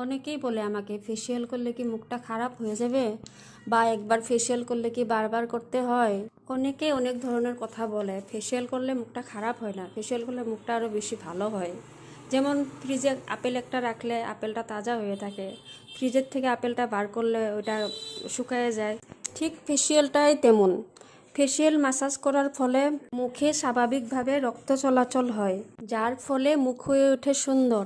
অনেকেই বলে আমাকে ফেসিয়াল করলে কি মুখটা খারাপ হয়ে যাবে, বা একবার ফেসিয়াল করলে কি বারবার করতে হয়। অনেকে অনেক ধরনের কথা বলে। ফেসিয়াল করলে মুখটা খারাপ হয় না, ফেসিয়াল করলে মুখটা আরও বেশি ভালো হয়। যেমন ফ্রিজে আপেল একটা রাখলে আপেলটা তাজা হয়ে থাকে, ফ্রিজের থেকে আপেলটা বার করলে ওইটা শুকায় যায়। ঠিক ফেসিয়ালটাই তেমন। ফেসিয়াল ম্যাসাজ করার ফলে মুখে স্বাভাবিকভাবে রক্ত চলাচল হয়, যার ফলে মুখ হয়ে ওঠে সুন্দর,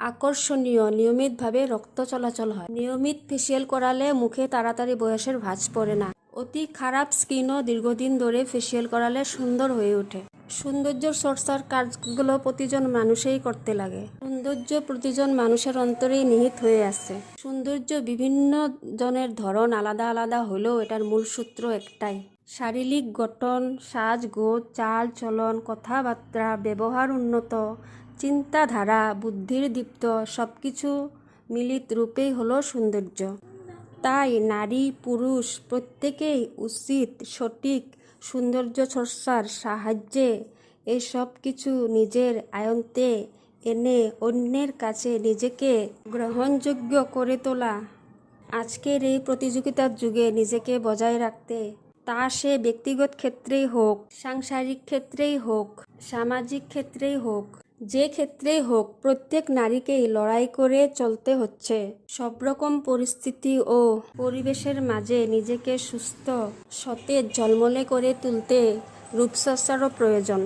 আকর্ষণীয়। নিয়মিতভাবে রক্ত চলাচল হয়। নিয়মিত ফেসিয়াল করালে মুখে তাড়াতাড়ি বয়সের ভাঁজ পড়ে না। অতি খারাপ স্কিনও দীর্ঘদিন ধরে ফেসিয়াল করালে সুন্দর হয়ে ওঠে। সৌন্দর্য চর্চার কাজগুলো প্রতিজন মানুষেই করতে লাগে। সৌন্দর্য প্রতিজন মানুষের অন্তরেই নিহিত হয়ে আছে। সৌন্দর্য বিভিন্ন জনের ধরন আলাদা আলাদা হলেও এটার মূল সূত্র একটাই। শারীরিক গঠন, সাজগোজ, চাল চলন, কথাবার্তা, ব্যবহার উন্নত, চিন্তাধারা, বুদ্ধির দীপ্ত, সবকিছু মিলিত রূপেই হলো সৌন্দর্য। তাই নারী পুরুষ প্রত্যেকেই উচিত সঠিক সৌন্দর্য চর্চার সাহায্যে এই সব কিছু নিজের আয়ত্তে এনে অন্যের কাছে নিজেকে গ্রহণযোগ্য করে তোলা। আজকের এই প্রতিযোগিতার যুগে নিজেকে বজায় রাখতে, তা সে ব্যক্তিগত ক্ষেত্রেই হোক, সাংসারিক ক্ষেত্রেই হোক, সামাজিক ক্ষেত্রেই হোক, যে ক্ষেত্রেই হোক, প্রত্যেক নারীকেই লড়াই করে চলতে হচ্ছে। সব রকম পরিস্থিতি ও পরিবেশের মাঝে নিজেকে সুস্থ, সতেজ, ঝলমলে করে তুলতে রূপচর্চারও প্রয়োজন।